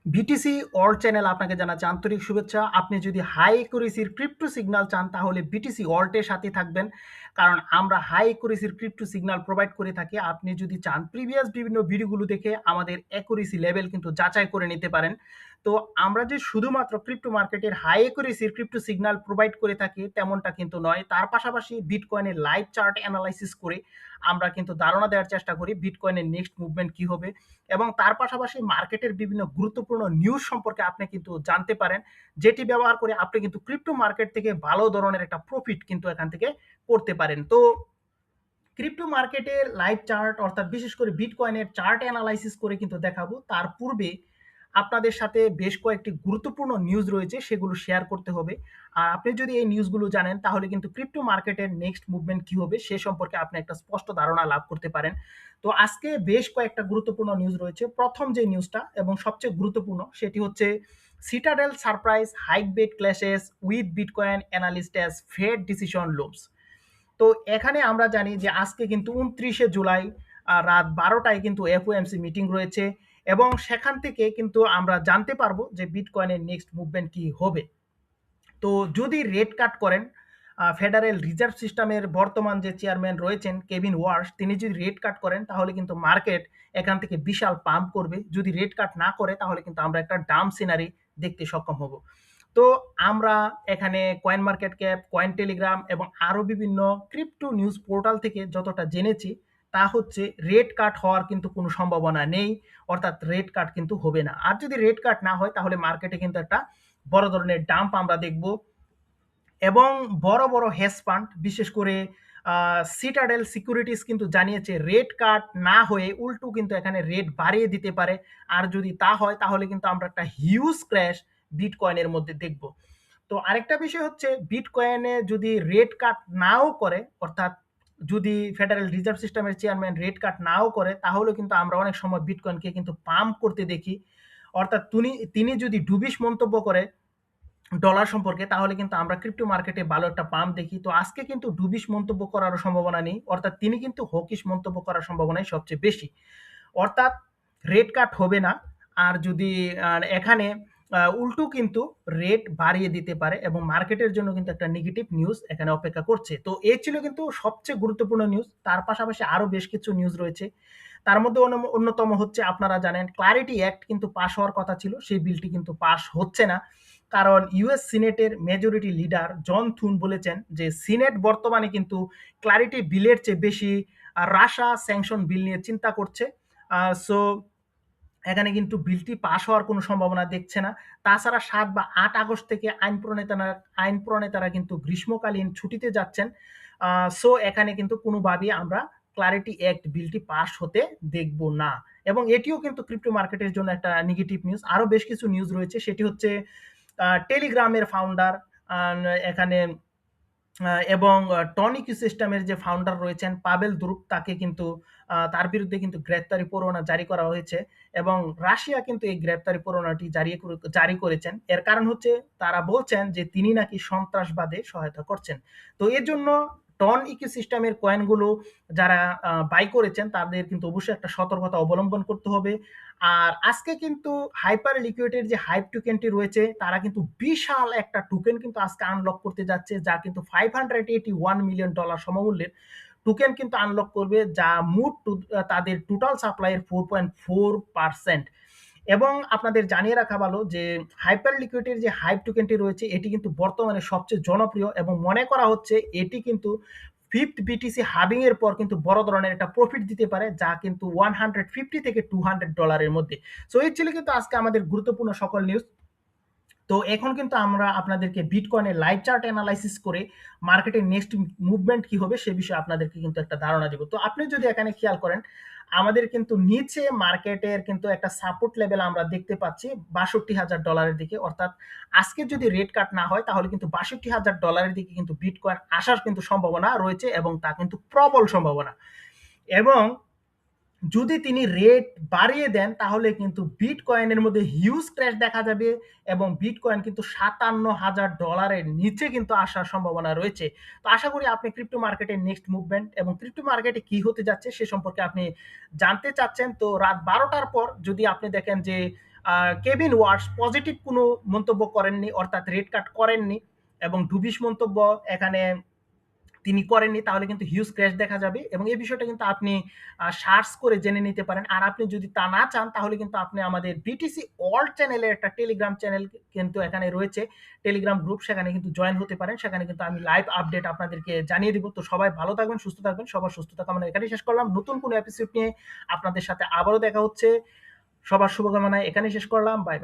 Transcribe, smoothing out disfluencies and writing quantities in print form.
BTC all channel আপনাকে জানাচ্ছে আন্তরিক শুভেচ্ছা। আপনি যদি হাই একুরেসির ক্রিপ্টো সিগন্যাল চান তাহলে বিটিসি অল্টের সাথে থাকবেন। কারণ আমরা হাই একুরেসির ক্রিপ্টো সিগন্যাল প্রোভাইড করে থাকি। আপনি যদি চান প্রিভিয়াস বিভিন্ন ভিডিওগুলো দেখে আমাদের একুরেসি লেভেল কিন্তু যাচাই করে নিতে পারেন। তো আমরা যে শুধুমাত্র ক্রিপ্টো মার্কেটের হাই একুরেসির ক্রিপ্টো সিগন্যাল প্রোভাইড করে থাকি তেমনটা কিন্তু নয়। তার পাশাপাশি বিটকয়েনের লাইভ চার্ট অ্যানালাইসিস করে আমরা কিন্তু ধারণা দেওয়ার চেষ্টা করি বিটকয়েনের নেক্সট মুভমেন্ট কি হবে, এবং তার পাশাপাশি মার্কেটের বিভিন্ন গুরুত্বপূর্ণ নিউজ সম্পর্কে আপনি কিন্তু জানতে পারেন, যেটি ব্যবহার করে আপনি কিন্তু ক্রিপ্টো মার্কেট থেকে ভালো ধরনের একটা প্রফিট কিন্তু এখান থেকে করতে পারেন। তো ক্রিপ্টো মার্কেটের লাইভ চার্ট অর্থাৎ বিশেষ করে বিটকয়েনের চার্ট অ্যানালাইসিস করে কিন্তু দেখাবো। তার পূর্বে আপনাদের সাথে বেশ কয়েকটি গুরুত্বপূর্ণ নিউজ রয়েছে, সেগুলো শেয়ার করতে হবে। আর আপনি যদি এই নিউজগুলো জানেন তাহলে কিন্তু ক্রিপ্টো মার্কেটের নেক্সট মুভমেন্ট কি হবে সে সম্পর্কে আপনি একটা স্পষ্ট ধারণা লাভ করতে পারেন। তো আজকে বেশ কয়েকটা গুরুত্বপূর্ণ নিউজ রয়েছে। প্রথম যে নিউজটা এবং সবচেয়ে গুরুত্বপূর্ণ সেটি হচ্ছে Citadel surprise hike bet clashes with bitcoin analyst as Fed decision looms. তো এখানে আমরা জানি যে আজকে কিন্তু 29শে জুলাই রাত 12টায় কিন্তু এফওএমসি মিটিং রয়েছে, এবং সেখান থেকে কিন্তু আমরা জানতে পারবো যে বিটকয়েনের নেক্সট মুভমেন্ট কি হবে। তো যদি রেট কাট করেন ফেডারেল রিজার্ভ সিস্টেমের বর্তমান যে চেয়ারম্যান রয়েছেন কেভিন ওয়ার্স, তিনি যদি রেট কাট করেন তাহলে কিন্তু মার্কেট এখান থেকে বিশাল পাম্প করবে। যদি রেট কাট না করে তাহলে কিন্তু আমরা একটা ডাম সিনারি দেখতে সক্ষম হব। তো আমরা এখানে coin market cap, coin Telegram এবং আরও বিভিন্ন ক্রিপ্টো নিউজ পোর্টাল থেকে যতটা জেনেছি তা হচ্ছে রেট কাট হওয়ার কিন্তু কোনো সম্ভাবনা নেই, অর্থাৎ রেট কাট কিন্তু হবে না। আর যদি রেট কাট না হয় তাহলে মার্কেটে কিন্তু একটা বড় ধরনের ডাম্প আমরা দেখব, এবং বড় বড় হেজ ফান্ড বিশেষ করে সিটাডেল সিকিউরিটিজ কিন্তু জানিয়েছে রেট কাট না হয়ে উল্টো কিন্তু এখানে রেট বাড়িয়ে দিতে পারে। আর যদি তা হয় তাহলে কিন্তু আমরা একটা হিউজ ক্র্যাশ বিটকয়েনের মধ্যে দেখব। তো আরেকটা বিষয় হচ্ছে বিটকয়েনে যদি রেট কাট নাও করে, অর্থাৎ যদি ফেডারেল রিজার্ভ সিস্টেমের চেয়ারম্যান রেট কাট নাও করে তাহলে কিন্তু আমরা অনেক সময় বিটকয়েনকে কিন্তু পাম্প করতে দেখি। অর্থাৎ তিনি যদি ডুবিশ মন্তব্য করে ডলার সম্পর্কে তাহলে কিন্তু আমরা ক্রিপ্টো মার্কেটে ভালো একটা পাম্প দেখি। তো আজকে কিন্তু ডুবিশ মন্তব্য করারও সম্ভাবনা নেই, অর্থাৎ তিনি কিন্তু হকিশ মন্তব্য করার সম্ভাবনাই সবচেয়ে বেশি। অর্থাৎ রেট কাট হবে না। আর যদি এখানে উল্টো কিন্তু রেট বাড়িয়ে দিতে পারে, এবং মার্কেটের জন্য কিন্তু একটা নেগেটিভ নিউজ এখানে অপেক্ষা করছে। তো এই ছিল কিন্তু সবচেয়ে গুরুত্বপূর্ণ নিউজ। তার পাশাপাশি আরো বেশ কিছু নিউজ রয়েছে। তার মধ্যে অন্যতম হচ্ছে আপনারা জানেন ক্লারিটি অ্যাক্ট কিন্তু পাশ হওয়ার কথা ছিল, সেই বিলটি কিন্তু পাশ হচ্ছে না। কারণ ইউএস সিনেটের মেজরিটি লিডার জন থুন বলেছেন যে সিনেট বর্তমানে কিন্তু ক্লারিটি বিলের চেয়ে বেশি রাশা স্যাংশন বিল নিয়ে চিন্তা করছে। সো এখানে কিন্তু বিলটি পাশ হওয়ার কোনো সম্ভাবনা দেখছে না। তাছাড়া ৭ বা ৮ আগস্ট থেকে আইন প্রণেতারা কিন্তু গ্রীষ্মকালীন ছুটিতে যাচ্ছেন। সো এখানে কিন্তু কোনোভাবেই আমরা ক্লারিটি অ্যাক্ট বিলটি পাস হতে দেখব না, এবং এটিও কিন্তু ক্রিপ্টো মার্কেটের জন্য একটা নেগেটিভ নিউজ। আরও বেশ কিছু নিউজ রয়েছে, সেটি হচ্ছে টেলিগ্রামের ফাউন্ডার এখানে এবং টন ইকোসিস্টেমের যে ফাউন্ডার রয়েছেন পাবেল দ্রুপ, তাকে কিন্তু তার বিরুদ্ধে কিন্তু গ্রেপ্তারি পরোয়ানা জারি করা হয়েছে, এবং রাশিয়া কিন্তু এই গ্রেপ্তারি পরোয়ানাটি জারি করেছেন। এর কারণ হচ্ছে তারা বলছেন যে তিনি নাকি সন্ত্রাসবাদে সহায়তা করছেন। তো এর জন্য টন ইকোসিস্টেমের কয়েনগুলো যারা বাই করেছেন তাদের কিন্তু অবশ্যই একটা সতর্কতা অবলম্বন করতে হবে। আর আজকে কিন্তু হাইপার লিকুইডের যে হাইপ টোকেনটি রয়েছে তারা কিন্তু বিশাল একটা টোকেন কিন্তু আজকে আনলক করতে যাচ্ছে, যা কিন্তু $581 মিলিয়ন সমমূল্যের টোকেন কিন্তু আনলক করবে, যা তাদের টোটাল সাপ্লাইয়ের 4.4%। এবং আপনাদের জানিয়ে রাখা ভালো যে হাইপার লিকুইডের যে হাইপ টোকেনটি রয়েছে এটি কিন্তু বর্তমানে সবচেয়ে জনপ্রিয়, এবং মনে করা হচ্ছে এটি কিন্তু ফিফথ বিটিসি হাবিং এর পর কিন্তু বড় ধরনের একটা প্রফিট দিতে পারে, যা কিন্তু 150 থেকে $200 মধ্যে। সো এই ছিল কিন্তু আজকে আমাদের গুরুত্বপূর্ণ সকল নিউজ। তো এখন কিন্তু আমরা আপনাদেরকে বিটকয়েনের লাইভ চার্ট অ্যানালাইসিস করে মার্কেটের নেক্সট মুভমেন্ট কি হবে সে বিষয়ে আপনাদেরকে কিন্তু একটা ধারণা দেব। তো আপনি যদি এখানে খেয়াল করেন আমাদের কিন্তু নিচে মার্কেটের কিন্তু একটা সাপোর্ট লেভেল আমরা দেখতে পাচ্ছি $৬২,০০০ দিকে, অর্থাৎ আজকে যদি রেট কাট না হয় তাহলে কিন্তু $৬২,০০০ দিকে কিন্তু বিটকয়েন আসার কিন্তু সম্ভাবনা রয়েছে, এবং তা কিন্তু প্রবল সম্ভাবনা। এবং যদি তিনি রেট বাড়িয়ে দেন তাহলে কিন্তু বিটকয়েনের মধ্যে হিউজ ক্র্যাশ দেখা যাবে, এবং বিটকয়েন কিন্তু $৫৭,০০০ নিচে কিন্তু আসার সম্ভাবনা রয়েছে। তো আশা করি আপনি ক্রিপ্টো মার্কেটের নেক্সট মুভমেন্ট এবং ক্রিপ্টো মার্কেটে কি হতে যাচ্ছে সে সম্পর্কে আপনি জানতে চাচ্ছেন। তো রাত ১২টার পর যদি আপনি দেখেন যে কেভিন ওয়ার্স পজিটিভ কোনো মন্তব্য করেননি, অর্থাৎ রেড কার্ড করেননি, এবং ডুবিশ মন্তব্য এখানে তিনি করেননি, তাহলে কিন্তু হিউজ ক্র্যাশ দেখা যাবে, এবং এই বিষয়টা কিন্তু আপনি সার্চ করে জেনে নিতে পারেন। আর আপনি যদি তা না চান তাহলে কিন্তু আপনি আমাদের বিটিসি অল্ট চ্যানেলে একটা টেলিগ্রাম চ্যানেল কিন্তু এখানে রয়েছে, টেলিগ্রাম গ্রুপ, সেখানে কিন্তু জয়েন হতে পারেন। সেখানে কিন্তু আমি লাইভ আপডেট আপনাদেরকে জানিয়ে দিব। তো সবাই ভালো থাকবেন, সুস্থ থাকবেন, সবার সুস্থতা কামনা এখানেই শেষ করলাম। নতুন কোনো এপিসোড নিয়ে আপনাদের সাথে আবারও দেখা হচ্ছে। সবার শুভকামনায় এখানেই শেষ করলাম। Bye bye.